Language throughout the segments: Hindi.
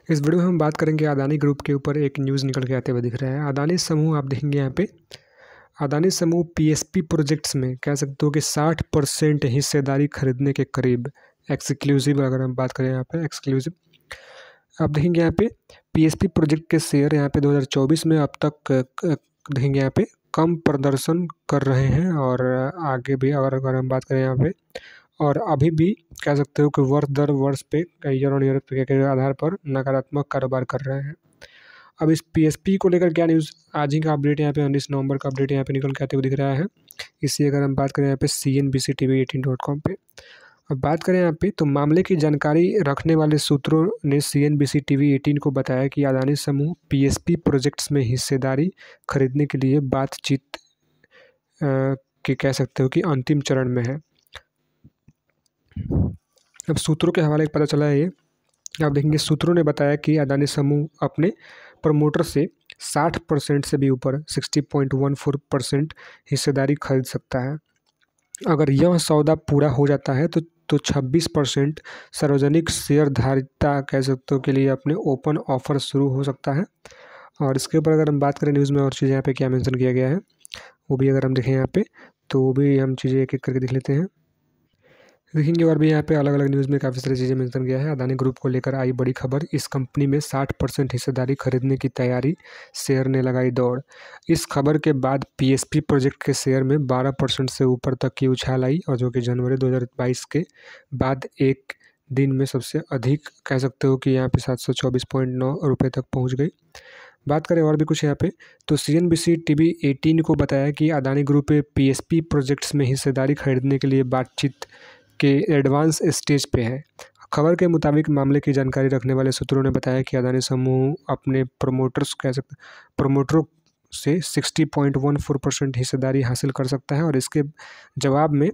इस वीडियो में हम बात करेंगे अदानी ग्रुप के ऊपर एक न्यूज़ निकल के आते हुए दिख रहा है। अदानी समूह आप देखेंगे यहाँ पे, अदानी समूह पीएसपी प्रोजेक्ट्स में कह सकते हो कि 60% हिस्सेदारी खरीदने के करीब। एक्सक्लूसिव अगर हम बात करें यहाँ पे एक्सक्लूसिव आप देखेंगे यहाँ पे पीएसपी प्रोजेक्ट के शेयर यहाँ पे 2024 में अब तक देखेंगे यहाँ पे कम प्रदर्शन कर रहे हैं और आगे भी अगर हम बात करें यहाँ पे और अभी भी कह सकते हो कि वर्ष दर वर्ष पे ईयर ऑन ईयर के आधार पर नकारात्मक कारोबार कर रहे हैं। अब इस पीएसपी को लेकर क्या न्यूज़ आज ही का अपडेट यहाँ पे 19 नवंबर का अपडेट यहाँ पे निकल के आते हुए दिख रहा है। इसी अगर हम बात करें यहाँ पे CNBC TV18.com पे, अब बात करें यहाँ पे तो मामले की जानकारी रखने वाले सूत्रों ने CNBC TV18 को बताया कि अदानी समूह पीएसपी प्रोजेक्ट्स में हिस्सेदारी खरीदने के लिए बातचीत के कह सकते हो कि अंतिम चरण में है। अब सूत्रों के हवाले पता चला है ये, आप देखेंगे सूत्रों ने बताया कि अदानी समूह अपने प्रमोटर से 60% से भी ऊपर 60.14% हिस्सेदारी खरीद सकता है। अगर यह सौदा पूरा हो जाता है तो 26% सार्वजनिक शेयरधारिता कह सकते हो के लिए अपने ओपन ऑफर शुरू हो सकता है। और इसके ऊपर अगर हम बात करें न्यूज़ में और चीज़ें यहाँ पे क्या मेंशन किया गया है वो भी अगर हम देखें यहाँ पे तो वो भी हम चीज़ें एक एक करके देख लेते हैं। देखेंगे और भी यहाँ पे अलग अलग न्यूज़ में काफ़ी सारी चीज़ें मेंशन किया है। अदानी ग्रुप को लेकर आई बड़ी खबर, इस कंपनी में 60% हिस्सेदारी खरीदने की तैयारी, शेयर ने लगाई दौड़। इस खबर के बाद पीएसपी प्रोजेक्ट के शेयर में 12% से ऊपर तक की उछाल आई और जो कि जनवरी 2022 के बाद एक दिन में सबसे अधिक कह सकते हो कि यहाँ पे 724.9 रुपये तक पहुँच गई। बात करें और भी कुछ यहाँ पे तो CNBC TV18 को बताया कि अदानी ग्रुप पीएसपी प्रोजेक्ट्स में हिस्सेदारी खरीदने के लिए बातचीत के एडवांस स्टेज पे है। खबर के मुताबिक मामले की जानकारी रखने वाले सूत्रों ने बताया कि अदानी समूह अपने प्रमोटरों से 60.14% हिस्सेदारी हासिल कर सकता है और इसके जवाब में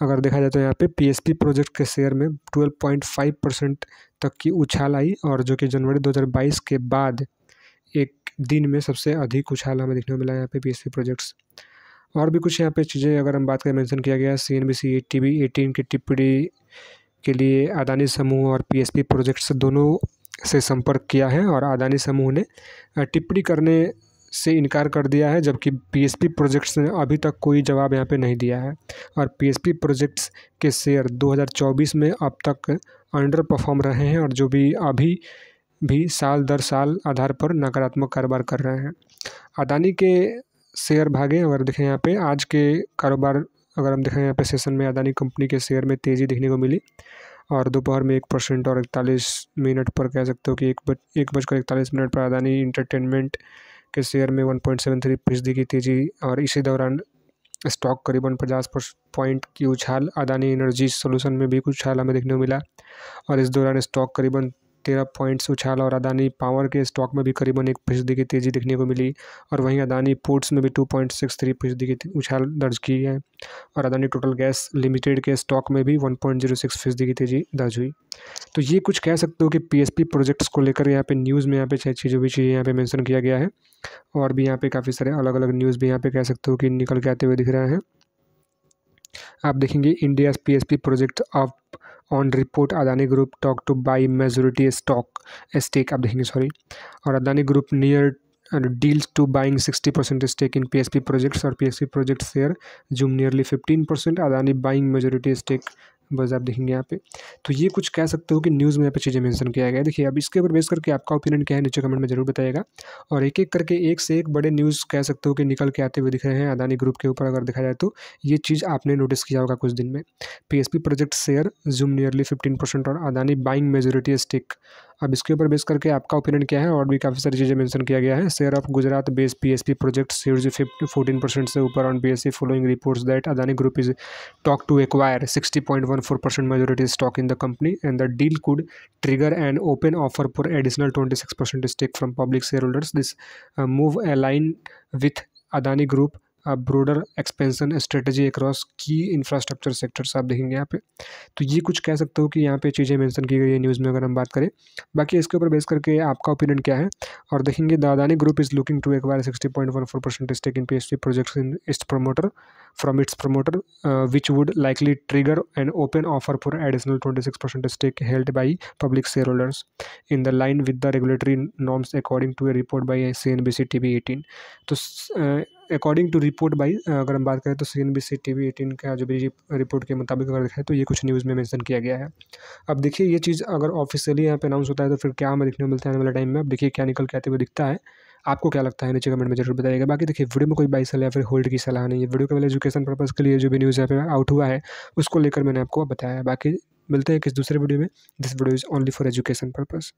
अगर देखा जाए तो यहाँ पे पीएसपी प्रोजेक्ट के शेयर में 12.5% तक की उछाल आई और जो कि जनवरी 2022 के बाद एक दिन में सबसे अधिक उछाल हमें देखने को मिला यहाँ पे पीएसपी प्रोजेक्ट्स। और भी कुछ यहाँ पे चीज़ें अगर हम बात करें मेंशन किया गया है CNBC TV18 की टिप्पणी के लिए अदानी समूह और पीएसपी प्रोजेक्ट्स दोनों से संपर्क किया है और अदानी समूह ने टिप्पणी करने से इनकार कर दिया है जबकि पीएसपी प्रोजेक्ट्स ने अभी तक कोई जवाब यहाँ पे नहीं दिया है। और पीएसपी प्रोजेक्ट्स के शेयर 2024 में अब तक अंडर परफॉर्म रहे हैं और जो भी अभी भी साल दर साल आधार पर नकारात्मक कारोबार कर रहे हैं। अदानी के शेयर भागे अगर देखें यहाँ पे आज के कारोबार अगर हम देखें यहाँ पे सेशन में अदानी कंपनी के शेयर में तेज़ी देखने को मिली और दोपहर में 1% और 41 मिनट पर कह सकते हो कि 1:41 पर अदानी इंटरटेनमेंट के शेयर में 1.73% की तेज़ी और इसी दौरान स्टॉक करीबन 50 पॉइंट की उछाल। अदानी एनर्जी सोल्यूशन में भी कुछ उछाल हमें देखने को मिला और इस दौरान स्टॉक करीबन 13 पॉइंट्स उछाल और अदानी पावर के स्टॉक में भी करीबन 1% की तेज़ी देखने को मिली और वहीं अदानी पोर्ट्स में भी 2.63% की उछाल दर्ज की है और अदानी टोटल गैस लिमिटेड के स्टॉक में भी 1.06% की तेज़ी दर्ज हुई। तो ये कुछ कह सकते हो कि पीएसपी प्रोजेक्ट्स को लेकर यहाँ पे न्यूज़ में यहाँ पे चीज़ें यहाँ पे मेंशन किया गया है और भी यहाँ पे काफ़ी सारे अलग अलग न्यूज़ भी यहाँ पे कह सकते हो कि निकल के आते हुए दिख रहे हैं। आप देखेंगे India PSP project off on report Adani group talk to buy majority stake आप देखेंगे सॉरी और Adani group near deals to buying 60% stake in PSP projects और PSP project share zoom nearly 15%, Adani buying majority stake बस आप देखेंगे यहाँ पे। तो ये कुछ कह सकते हो कि न्यूज़ में यहाँ पे चीज़ें मेंशन किया गया है। देखिए अब इसके ऊपर बेस करके आपका ओपिनियन क्या है नीचे कमेंट में जरूर बताइएगा और एक एक करके एक से एक बड़े न्यूज़ कह सकते हो कि निकल के आते हुए दिख रहे हैं अदानी ग्रुप के ऊपर। अगर देखा जाए तो ये चीज़ आपने नोटिस किया होगा कुछ दिन में, PSP project share zoom nearly 15% और अदानी बाइंग मेजोरिटी स्टेक। अब इसके ऊपर बेस करके आपका ओपिनियन क्या है और भी काफ़ी सारी चीज़ें मेंशन किया गया है। Share of Gujarat based PSP project share 14% से ऊपर on BSE following reports that Adani group is talk to acquire 60.14% majority stock in the company and the deal could trigger an open offer for additional 26% stake from public shareholders. This move align with Adani Group brother expansion strategy across की इंफ्रास्ट्रक्चर सेक्टर्स आप देखेंगे यहाँ पे। तो ये कुछ कह सकते हो कि यहाँ पे चीज़ें मेंशन की गई है न्यूज़ में अगर हम बात करें। बाकी इसके ऊपर बेस करके आपका ओपिनियन क्या है। और देखेंगे the Adani group is looking to acquire 60.14% stake in PSP projects in its promoter from its promoter, which would likely trigger an open offer for additional 26% stake held by public shareholders in the line with the regulatory norms according to a report by CNBC TV 18। तो अकॉर्डिंग टू रिपोर्ट बाई, अगर हम बात करें तो CNBC TV 18 का जो भी रिपोर्ट के मुताबिक अगर देखें तो ये कुछ न्यूज़ में मेंशन किया गया है। अब देखिए ये चीज़ अगर ऑफिशियली यहाँ पे अनाउंस होता है तो फिर क्या हमें देखने को मिलता है आने वाले टाइम में। अब देखिए क्या निकल के आते हुए दिखता है। आपको क्या लगता है नीचे कमेंट में जरूर बताइएगा। बाकी देखिए वीडियो में कोई बाई सेल या फिर होल्ड की सलाह नहीं है। वीडियो केवल एजुकेशन पर्पज़ के लिए जो भी न्यूज़ यहाँ पे आउट हुआ है उसको लेकर मैंने आपको बताया है। बाकी मिलते हैं किस दूसरे वीडियो में। This video is only for education purpose.